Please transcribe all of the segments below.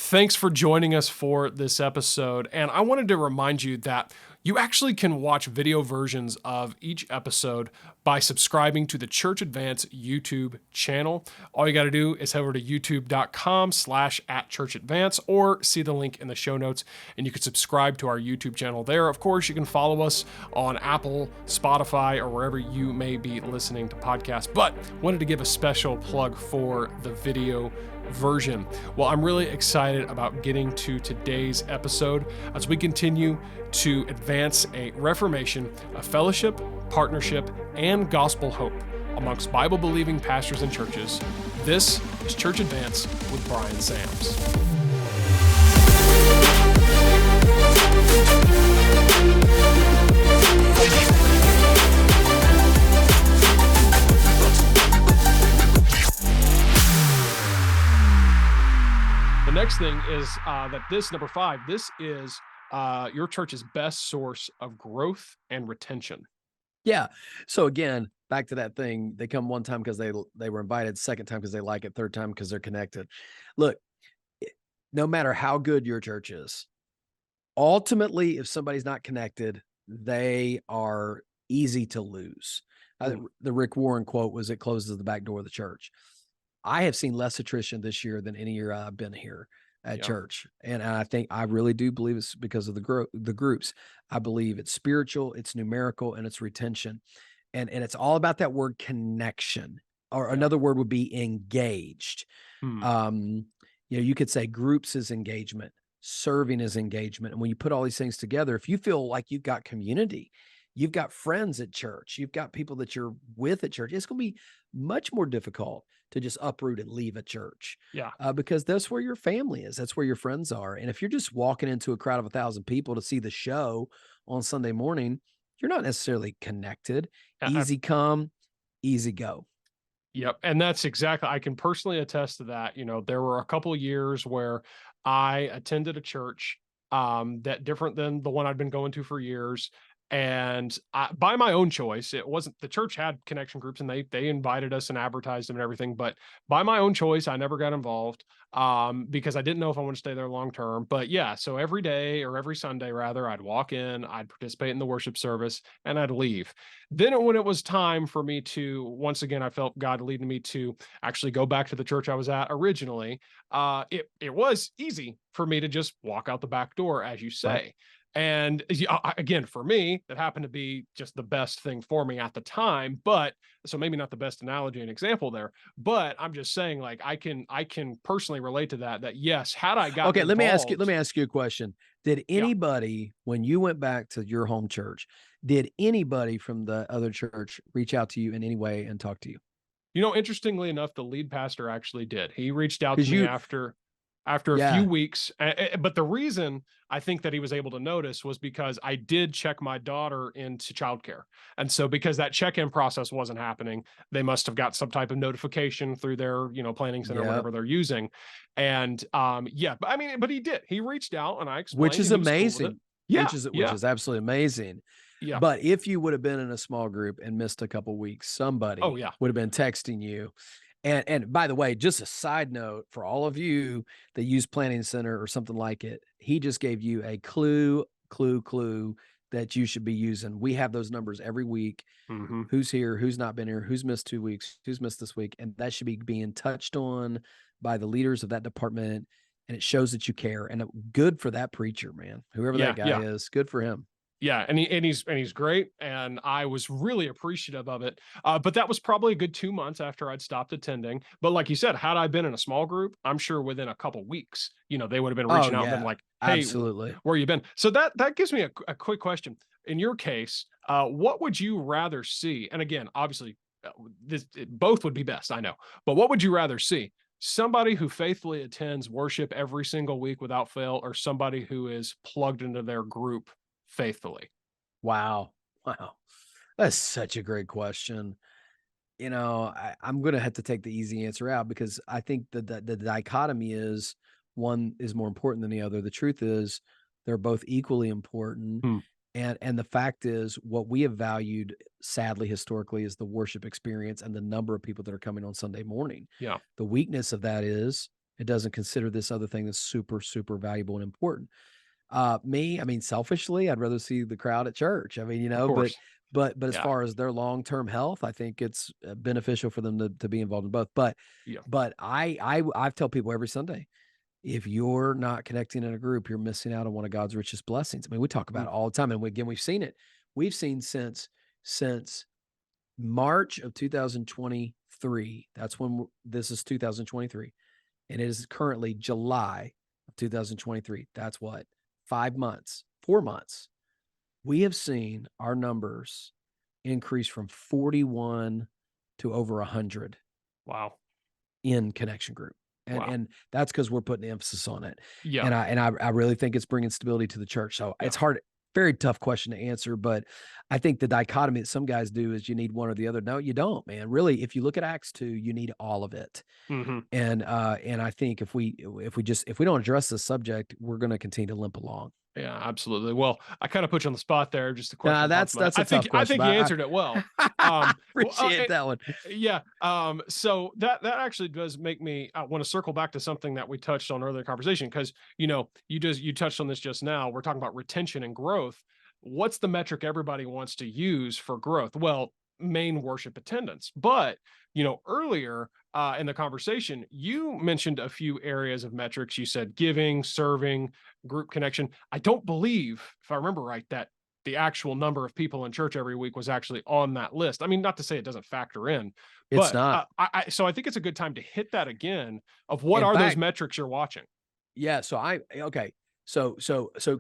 Thanks for joining us for this episode. And I wanted to remind you that you actually can watch video versions of each episode by subscribing to the Church Advance YouTube channel. All you got to do is head over to youtube.com/@churchadvance or see the link in the show notes, and you can subscribe to our YouTube channel there. Of course, you can follow us on Apple, Spotify, or wherever you may be listening to podcasts, but wanted to give a special plug for the video version. Well, I'm really excited about getting to today's episode as we continue to advance a reformation, a fellowship, partnership, and gospel hope amongst Bible-believing pastors and churches. This is Church Advance with Bryan Sams. The next thing is that this, number 5, this is your church's best source of growth and retention. Yeah. So again, back to that thing, they come one time because they were invited, second time because they like it, third time because they're connected. Look, no matter how good your church is, ultimately, if somebody's not connected, they are easy to lose. The Rick Warren quote was, "It closes the back door of the church." I have seen less attrition this year than any year I've been here at church. And I really do believe it's because of the groups. I believe it's spiritual, it's numerical, and it's retention. And it's all about that word connection, or another word would be engaged. You could say groups is engagement, serving is engagement. And when you put all these things together, if you feel like you've got community, you've got friends at church, you've got people that you're with at church, it's going to be much more difficult to just uproot and leave a church. Because that's where your family is. That's where your friends are. And if you're just walking into a crowd of 1,000 people to see the show on Sunday morning, you're not necessarily connected. Easy come, easy go. Yep. And that's exactly, I can personally attest to that. There were a couple of years where I attended a church that different than the one I'd been going to for years. And by my own choice, it wasn't, the church had connection groups and they invited us and advertised them and everything. But by my own choice, I never got involved because I didn't know if I want to stay there long term. But yeah, so every day, or every Sunday rather, I'd walk in, I'd participate in the worship service, and I'd leave. Then when it was time for me to, once again, I felt God leading me to actually go back to the church I was at originally. It was easy for me to just walk out the back door, as you say. Right. And again, for me, that happened to be just the best thing for me at the time. But so maybe not the best analogy and example there, but I'm just saying, like, I can personally relate to that yes, had I gotten Okay, let me ask you a question. Did Yeah. anybody, when you went back to your home church, did anybody from the other church reach out to you in any way and talk to you? Interestingly enough, the lead pastor actually did. He reached out to 'Cause me you after a few weeks. But the reason I think that he was able to notice was because I did check my daughter into childcare. And so because that check-in process wasn't happening, they must have got some type of notification through their, planning center, or whatever they're using. And but he did. He reached out and I explained. Which is and he was cool with it. amazing. Yeah. Which is absolutely amazing. Yeah. But if you would have been in a small group and missed a couple weeks, somebody Oh, yeah. would have been texting you. And by the way, just a side note for all of you that use Planning Center or something like it, he just gave you a clue that you should be using. We have those numbers every week. Who's here, who's not been here, who's missed 2 weeks, who's missed this week. And that should be being touched on by the leaders of that department. And it shows that you care. And good for that preacher, man. Whoever that guy is, good for him. Yeah, and he's great, and I was really appreciative of it. But that was probably a good 2 months after I'd stopped attending. But like you said, had I been in a small group, I'm sure within a couple weeks, they would have been reaching out and been like, "Hey, absolutely. where you been?" So that gives me a quick question. In your case, what would you rather see? And again, obviously, both would be best, I know. But what would you rather see? Somebody who faithfully attends worship every single week without fail, or somebody who is plugged into their group faithfully? Wow. That's such a great question. I'm going to have to take the easy answer out because I think the dichotomy is one is more important than the other. The truth is they're both equally important. And the fact is, what we have valued, sadly, historically, is the worship experience and the number of people that are coming on Sunday morning. Yeah. The weakness of that is It doesn't consider this other thing that's super, super valuable and important. Me, I mean, selfishly, I'd rather see the crowd at church. I mean, Of but course. as Yeah. far as their long-term health, I think it's beneficial for them to be involved in both. Yeah. But I tell people every Sunday, if you're not connecting in a group, you're missing out on one of God's richest blessings. I mean, we talk about Mm. it all the time, and again, we've seen it. We've seen since March of 2023. That's when this is 2023, and it is currently July of 2023. That's what 5 months, 4 months. We have seen our numbers increase from 41 to over 100 Wow. in connection group. Wow. And that's because we're putting emphasis on it. Yeah. And I really think it's bringing stability to the church. So Yeah. it's hard, very tough question to answer, but I think the dichotomy that some guys do is you need one or the other. No, you don't, man. Really, if you look at Acts 2, you need all of it. Mhm. And I think if we don't address this subject, we're going to continue to limp along. Yeah, absolutely. Well, I kinda put you on the spot there, just a Nah, question popped in my head. that's a tough I question, think you but answered it well. I Well, appreciate that one. yeah, so that actually does make me, wanna circle back to something that we touched on earlier in the conversation, because you touched on this just now. We're talking about retention and growth. What's the metric everybody wants to use for growth? Well, main worship attendance. But, earlier, in the conversation, you mentioned a few areas of metrics. You said giving, serving, group connection. I don't believe, if I remember right, that the actual number of people in church every week was actually on that list. I mean, not to say it doesn't factor in, It's but not. so I think it's a good time to hit that again of what In are those fact, metrics you're watching? yeah, okay. So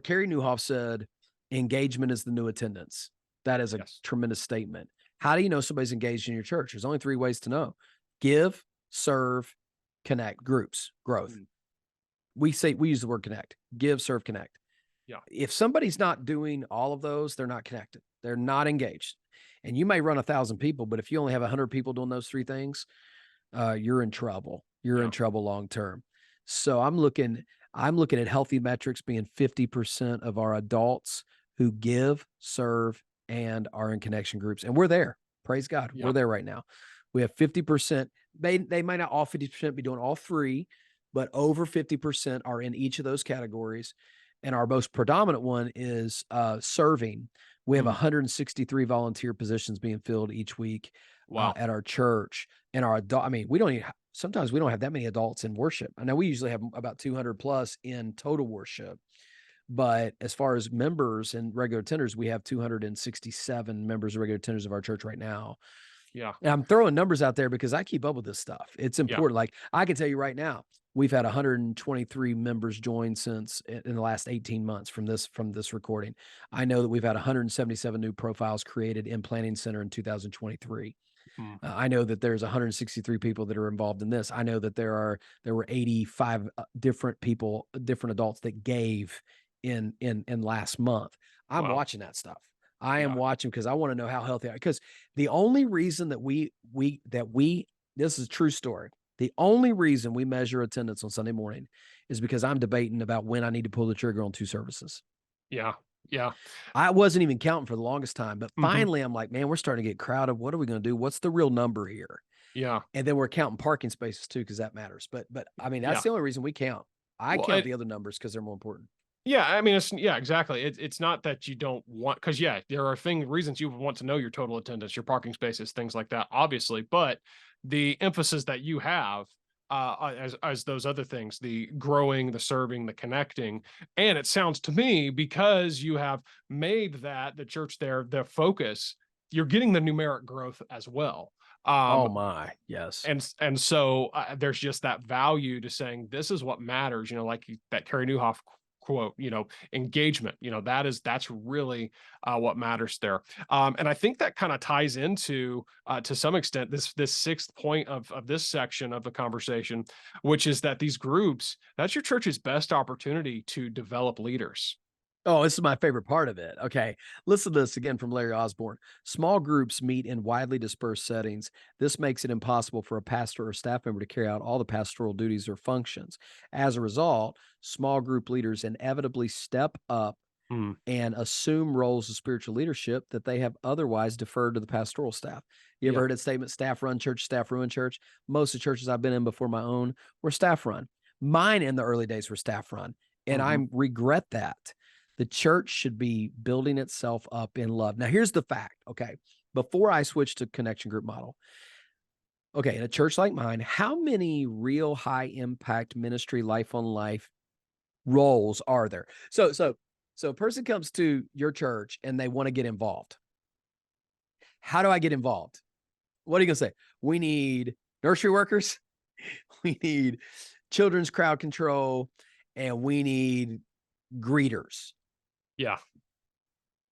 Carrie Newhoff said engagement is the new attendance. That is a Yes. tremendous statement. How do you know somebody's engaged in your church? There's only three ways to know: give, serve, connect. Groups, growth. Mm, We use the word connect. Give, serve, connect. yeah. If somebody's not doing all of those, they're not connected. They're not engaged. And you may run 1,000 people, but if you only have 100 people doing those three things, you're in trouble. You're in Yeah. trouble long term. So I'm looking at healthy metrics being 50% of our adults who give, serve, and are in connection groups. And we're there. Praise God. We're Yeah. there right now. We have 50%. They might not all 50% be doing all three, but over 50% are in each of those categories. And our most predominant one is serving. We have Mm, 163 volunteer positions being filled each week wow. at our church. And our adult, I mean, we don't even, sometimes we don't have that many adults in worship. I know we usually have about 200 plus in total worship, but as far as members and regular attenders, we have 267 members of regular attenders of our church right now. Yeah. And I'm throwing numbers out there because I keep up with this stuff. It's Yeah. important. Like I can tell you right now, we've had 123 members join since in the last 18 months from this recording. I know that we've had 177 new profiles created in Planning Center in 2023. Mm, I know that there's 163 people that are involved in this. I know that there were 85 different people, different adults that gave in last month. I'm wow. watching that stuff. I am Yeah. watching because I want to know how healthy. Because the only reason that we this is a true story. The only reason we measure attendance on Sunday morning is because I'm debating about when I need to pull the trigger on 2 services. Yeah. Yeah. I wasn't even counting for the longest time, but Mhm. finally I'm like, man, we're starting to get crowded. What are we going to do? What's the real number here? Yeah. And then we're counting parking spaces too, because that matters. But I mean, that's Yeah. the only reason we count. I Well, count the other numbers because they're more important. yeah, I mean, yeah, exactly. It's not that you don't want, because yeah, there are reasons you would want to know your total attendance, your parking spaces, things like that, obviously. But the emphasis that you have, as those other things, the growing, the serving, the connecting, and it sounds to me, because you have made that the church there the focus, you're getting the numeric growth as well. Oh Um, my, yes. and so there's just that value to saying this is what matters, like that Carrie Newhoff quote, engagement, that's really what matters there. And I think that kind of ties into to some extent this sixth point of this section of the conversation, which is that these groups, that's your church's best opportunity to develop leaders. Oh, this is my favorite part of it. Okay. Listen to this again from Larry Osborne. Small groups meet in widely dispersed settings. This makes it impossible for a pastor or staff member to carry out all the pastoral duties or functions. As a result, small group leaders inevitably step up Mm, and assume roles of spiritual leadership that they have otherwise deferred to the pastoral staff. You ever yeah. heard that statement, staff run church, staff ruin church? Most of the churches I've been in before my own were staff run. Mine in the early days were staff run, and I Mhm. regret that. The church should be building itself up in love. Now, here's the fact, okay? Before I switched to connection group model, okay, in a church like mine, how many real high impact ministry life on life roles are there? So a person comes to your church and they want to get involved. How do I get involved? What are you going to say? We need nursery workers, we need children's crowd control, and we need greeters. Yeah.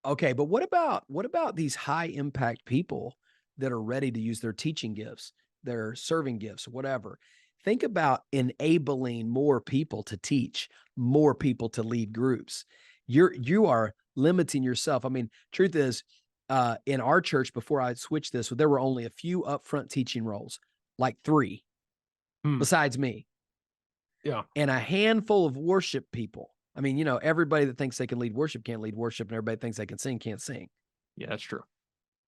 Okay, but what about these high impact people that are ready to use their teaching gifts, their serving gifts, whatever? Think about enabling more people to teach, more people to lead groups. You are limiting yourself. I mean, truth is, in our church before I switched this, there were only a few upfront teaching roles, like 3 Hmm. besides me, Yeah. and a handful of worship people. I mean, everybody that thinks they can lead worship can't lead worship, and everybody that thinks they can sing can't sing. Yeah, that's true.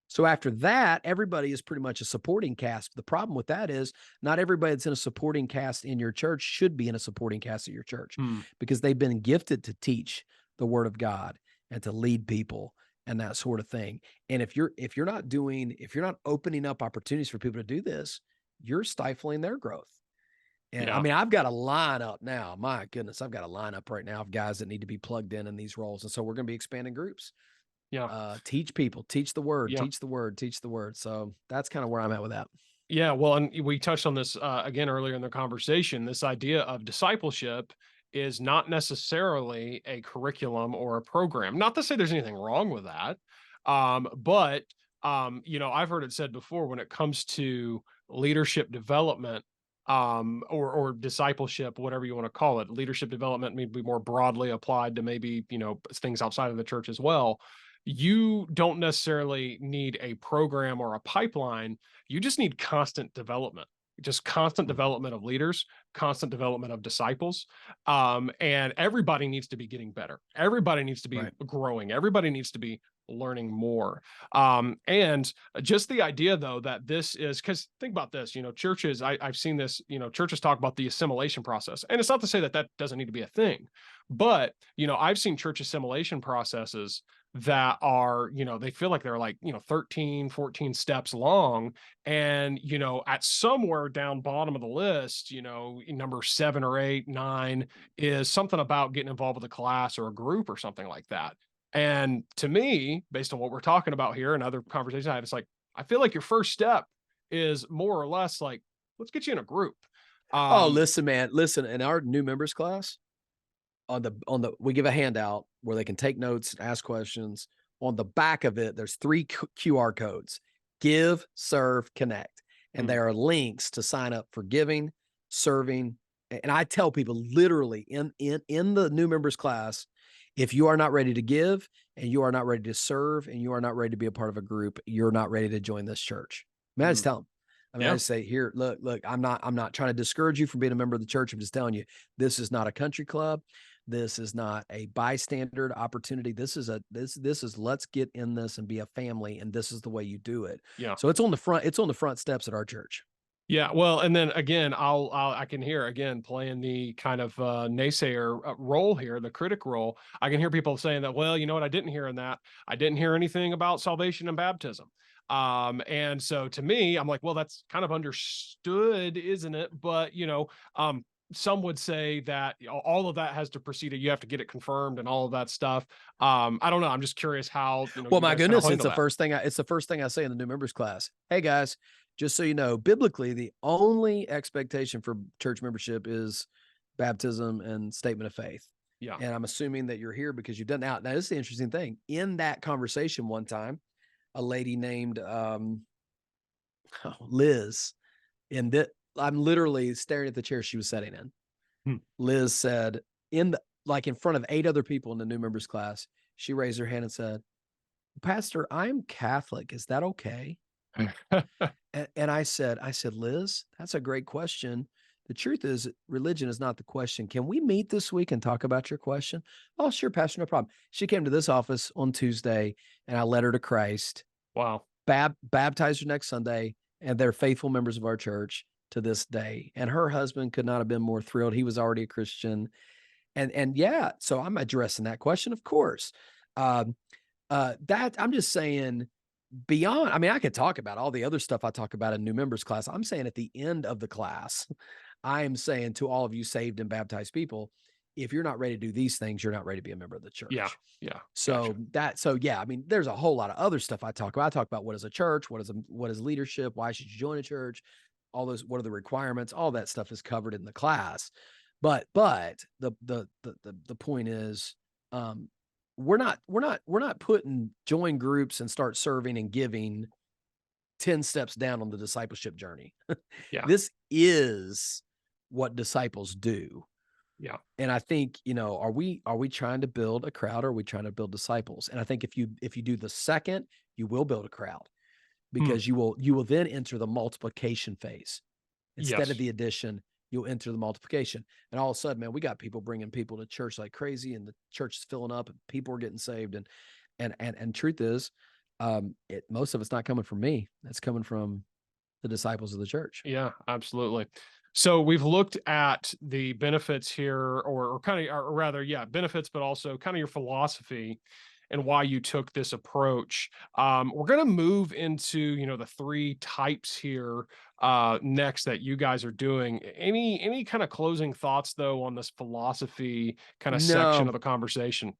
So after that, everybody is pretty much a supporting cast. The problem with that is not everybody that's in a supporting cast in your church should be in a supporting cast at your church, Hmm. because they've been gifted to teach the word of God and to lead people and that sort of thing. And if you're not opening up opportunities for people to do this, you're stifling their growth. And I Yeah. mean, I've got a lineup now. My goodness, I've got a lineup right now of guys that need to be plugged in these roles. And so we're going to be expanding groups. Yeah. Teach people, teach the word, Yeah. teach the word, teach the word. So that's kind of where I'm at with that. Yeah, well, and we touched on this again earlier in the conversation. This idea of discipleship is not necessarily a curriculum or a program. Not to say there's anything wrong with that, but I've heard it said before when it comes to leadership development or discipleship, whatever you want to call it. Leadership development may be more broadly applied to maybe things outside of the church as well. You don't necessarily need a program or a pipeline, you just need constant development, just constant Mm. development of leaders, constant development of disciples. And everybody needs to be getting better. Everybody needs to be Right. growing. Everybody needs to be learning more. And just the idea, though, that this is because think about this, churches, I've seen this, churches talk about the assimilation process. And it's not to say that that doesn't need to be a thing, but, I've seen church assimilation processes that are, they feel like they're like, 13, 14 steps long. And, at somewhere down bottom of the list, number 7 or 8, 9 is something about getting involved with a class or a group or something like that. And to me, based on what we're talking about here and other conversations I had, it's like, I feel like your first step is more or less like, let's get you in a group. Oh, Um, listen, man. Listen, in our new members class, on the we give a handout where they can take notes, ask questions. On the back of it, there's 3 QR codes: give, serve, connect. And mm, there are links to sign up for giving, serving. And I tell people literally in the new members class, if you are not ready to give and you are not ready to serve and you are not ready to be a part of a group, you're not ready to join this church. I mean, I just mm, tell them. I mean, I yeah, just say, here, look, I'm not trying to discourage you from being a member of the church. I'm just telling you, this is not a country club. This is not a bystander opportunity. This is let's get in this and be a family, and this is the way you do it. yeah. So it's on the front steps at our church. Yeah, well, and then again, I can hear again playing the kind of naysayer role here, the critic role. I can hear people saying that, well, you know what, I didn't hear in that. I didn't hear anything about salvation and baptism. And so to me, I'm like, well, that's kind of understood, isn't it? But some would say that all of that has to precede it. You have to get it confirmed and all of that stuff. I don't know. I'm just curious how Well, you my guys kind of goodness, it's handle the that. first thing I say in the new members class. Hey guys, just so you know, biblically, the only expectation for church membership is baptism and statement of faith. Yeah. And I'm assuming that you're here because you've done that. Now, this is the interesting thing. In that conversation one time, a lady named Liz, and that I'm literally staring at the chair she was sitting in. Hmm. Liz said, in front of 8 other people in the new members class, she raised her hand and said, "Pastor, I'm Catholic. Is that okay?" And I said, "Liz, that's a great question. The truth is, religion is not the question. Can we meet this week and talk about your question?" "Oh, sure, Pastor, no problem." She came to this office on Tuesday, and I led her to Christ, Wow. baptized her next Sunday, and they're faithful members of our church. to this day, and her husband could not have been more thrilled. He was already a Christian, and yeah, so I'm addressing that question, of course. Um, that I'm just saying beyond, I mean, I could talk about all the other stuff I talk about in new members class. I'm saying at the end of the class, I am saying to all of you saved and baptized people, if you're not ready to do these things, you're not ready to be a member of the Yeah. church. Yeah. So Gotcha. yeah, I mean, there's a whole lot of other stuff I talk about. I talk about what is a church, what is leadership, why should you join a church, all those, what are the requirements, all that stuff is covered in the class. But the point is, um, we're not putting join groups and start serving and giving 10 steps down on the discipleship journey. Yeah. This is what disciples do. Yeah. And I think, are we trying to build a crowd, or are we trying to build disciples? And I think if you do the second, you will build a crowd, Hmm. because you will then enter the multiplication phase. Instead of Yes. the addition, you'll enter the multiplication. And all of a sudden, man, we got people bringing people to church like crazy, and the church is filling up, and people are getting saved. And truth is, most of it's not coming from me. That's coming from the disciples of the church. Yeah, absolutely. So we've looked at the benefits here, or kind of, or rather, yeah, benefits, but also kind of your philosophy and why you took this approach. We're going to move into, the three types here next that you guys are doing. Any kind of closing thoughts though on this philosophy kind of section No, of the conversation?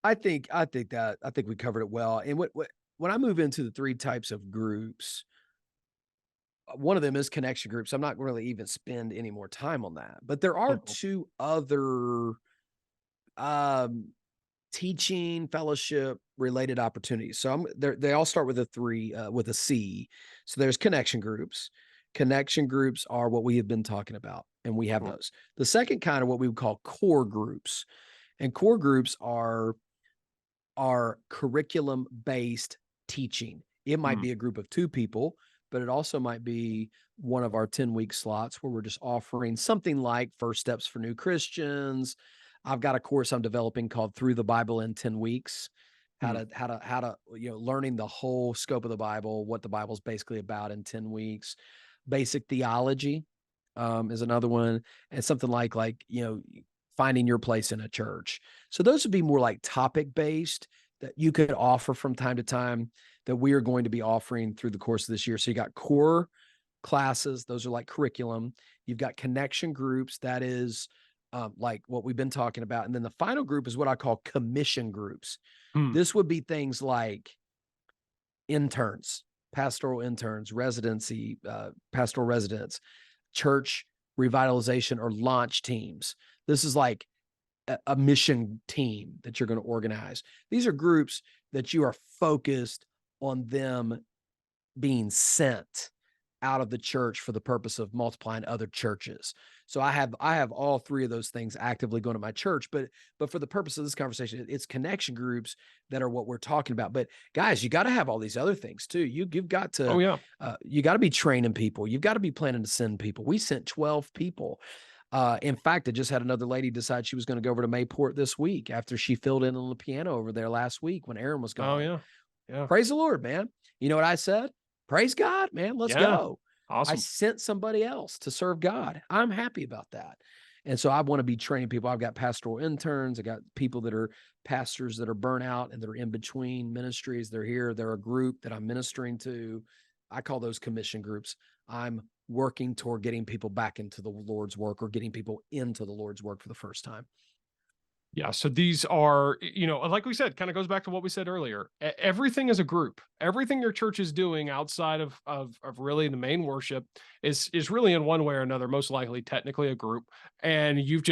I think we covered it well. And when I move into the three types of groups, one of them is connection groups. I'm not really even spend any more time on that. But there are Mhm. two other um teaching fellowship related opportunities. So they all start with a three, with a C. So there's connection groups. Connection groups are what we have been talking about, and we have Mhm. those. The second kind of what we would call core groups, and core groups are curriculum based teaching. It might Mm. be a group of two people, but it also might be one of our 10-week slots where we're just offering something like First Steps for New Christians. I've got a course I'm developing called Through the Bible in 10 Weeks. Mm. How to learning the whole scope of the Bible, what the Bible's basically about in 10 weeks. Basic theology is another one, and something like finding your place in a church. So those would be more like topic based that you could offer from time to time, that we are going to be offering through the course of this year. So you got core classes, those are like curriculum. You've got connection groups, that is like what we've been talking about. And then the final group is what I call commission groups. Mm. This would be things like interns, pastoral interns, residency, pastoral residents, church revitalization or launch teams. This is like a mission team that you're going to organize. These are groups that you are focused on them being sent out of the church for the purpose of multiplying other churches. So I have all three of those things actively going to my church, but for the purpose of this conversation, it's connection groups that are what we're talking about. But guys, you got to have all these other things too. You've got Oh to yeah. you got to be training people. You've got to be planning to send people. We sent 12 people. In fact, I just had another lady decide she was going to go over to Mayport this week after she filled in on the piano over there last week when Aaron was Oh gone. yeah. Yeah. Praise the Lord, man. You know what I said? Praise God, man. Let's Yeah. go. I Awesome. sent somebody else to serve God. I'm happy about that. And so I want to be training people. I've got pastoral interns. I got people that are pastors that are burnt out and that are in between ministries. They're here. They're a group that I'm ministering to. I call those commission groups. I'm working toward getting people back into the Lord's work, or getting people into the Lord's work for the first time. Yeah, so these are, like we said, kind of goes back to what we said earlier. Everything is a group. Everything your church is doing outside of really the main worship is really in one way or another, most likely technically a group. And you've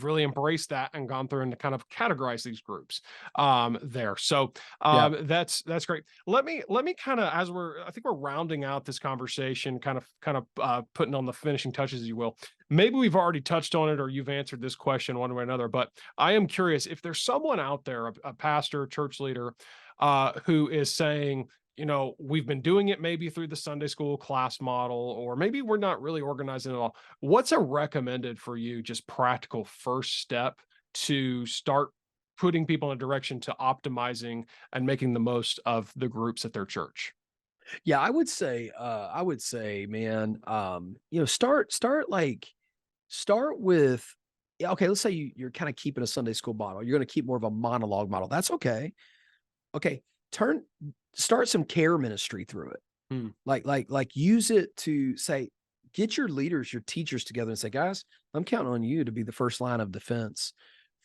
really embraced that and gone through and to kind of categorize these groups there. So Yeah. that's great. Let me kind of, I think we're rounding out this conversation, kind of putting on the finishing touches, as you will. Maybe we've already touched on it, or you've answered this question one way or another, but I am curious if there's someone out there, a pastor, church leader, who is saying, we've been doing it maybe through the Sunday school class model, or maybe we're not really organizing at all. What's a recommended for you, just practical first step to start putting people in a direction to optimizing and making the most of the groups at their church? Yeah, I would say, man, start with, yeah, okay, let's say you're kind of keeping a Sunday school model. You're going to keep more of a monologue model. That's okay. Okay, turn start some care ministry through it. Hmm. Like use it to say, get your leaders, your teachers together and say, guys, I'm counting on you to be the first line of defense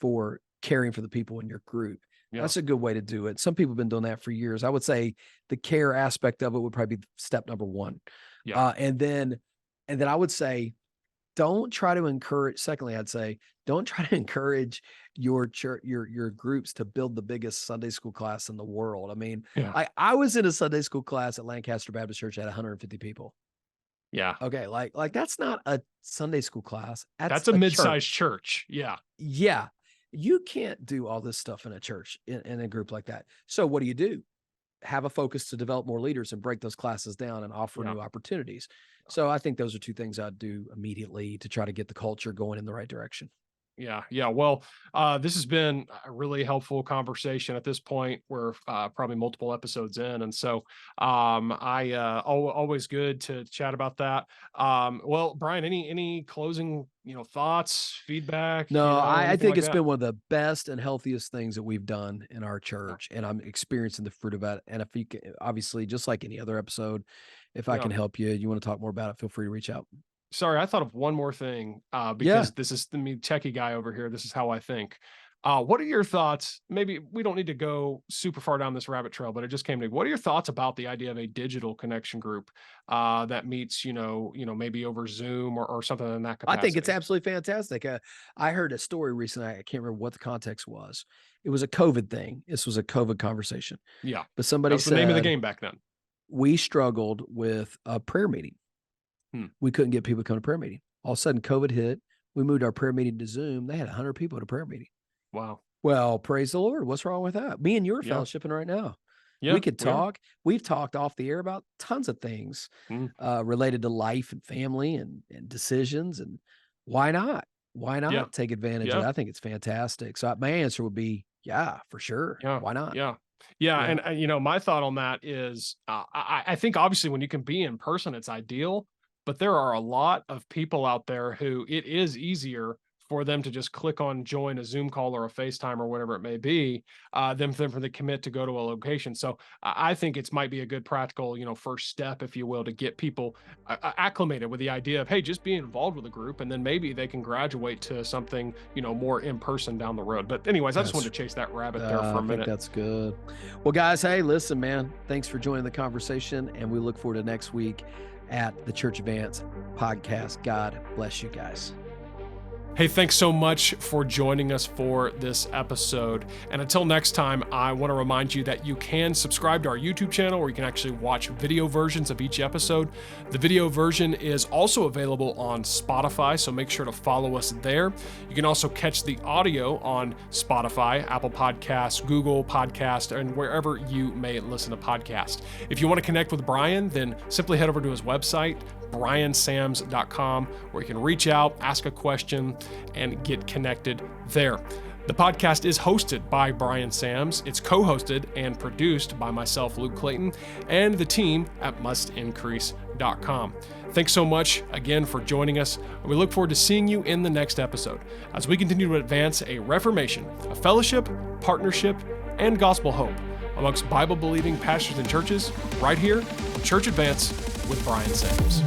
for caring for the people in your group. Yeah. That's a good way to do it. Some people have been doing that for years. I would say the care aspect of it would probably be step number one. Yeah. And then I would say, don't try to encourage. Secondly, I'd say, don't try to encourage your church, your groups to build the biggest Sunday school class in the world. I mean, Yeah. I was in a Sunday school class at Lancaster Baptist Church at 150 people. Yeah. Okay, like that's not a Sunday school class. That's That's a a mid-sized church. church. Yeah. Yeah. You can't do all this stuff in a church in a group like that. So what do? Have a focus to develop more leaders and break those classes down and offer Yeah. new opportunities. So I think those are two things I'd do immediately to try to get the culture going in the right direction. Yeah, yeah. Well, this has been a really helpful conversation. At this point, we're probably multiple episodes in, and so always good to chat about that. Well, Bryan, any closing thoughts, feedback, No, I anything think like it's that? been one of the best and healthiest things that we've done in our church, and I'm experiencing the fruit of it. And if you can, obviously, just like any other episode, if I Yeah. can help you, you want to talk more about it, feel free to reach out. Sorry, I thought of one more thing, Yeah. because this is the me techie guy over here. This is how I think. What are your thoughts? Maybe we don't need to go super far down this rabbit trail, but it just came to me. What are your thoughts about the idea of a digital connection group that meets, maybe over Zoom or something in that I think it's capacity? absolutely fantastic. I heard a story recently. I can't remember what the context was. It was a COVID thing. This was a COVID conversation, Yeah, but that somebody was the name of the said, game back then. we struggled with a prayer meeting. Hmm. We couldn't get people to come to prayer meeting. All of a sudden, COVID hit. We moved our prayer meeting to Zoom. They had 100 people at a prayer meeting. Wow. Well, praise the Lord. What's wrong with that? Me and you are Yeah, fellowshipping right now. We yeah, could we are. talk. We've talked off the air about tons of things Mm, related to life and family and decisions. And why not? Why yeah, not take advantage of yeah. that? I think it's fantastic. So my answer would be, yeah, for sure. Yeah, Why not? yeah, yeah, Yeah. and, my thought on that is, I think obviously when you can be in person, it's ideal, but there are a lot of people out there who it is easier for them to just click on join a Zoom call or a FaceTime or whatever it may be, than for them to commit to go to a location. So I think it's might be a good practical, first step, if you will, to get people acclimated with the idea of, hey, just be involved with a group, and then maybe they can graduate to something, more in person down the road. But anyways, I just That's wanted to chase that rabbit there for a I think minute. that's good. Well, guys, hey, listen, man, thanks for joining the conversation. And we look forward to next week at the Church Advance podcast. God bless you guys. Hey, thanks so much for joining us for this episode. And until next time, I want to remind you that you can subscribe to our YouTube channel where you can actually watch video versions of each episode. The video version is also available on Spotify, so make sure to follow us there. You can also catch the audio on Spotify, Apple Podcasts, Google Podcast, and wherever you may listen to podcasts. If you want to connect with Bryan, then simply head over to his website, bryansams.com, where you can reach out, ask a question, and get connected there. The podcast is hosted by Bryan Sams. It's co-hosted and produced by myself, Luke Clayton, and the team at mustincrease.com. Thanks so much again for joining us. We look forward to seeing you in the next episode as we continue to advance a reformation, a fellowship, partnership, and gospel hope amongst Bible-believing pastors and churches right here on Church Advance with Bryan Sams.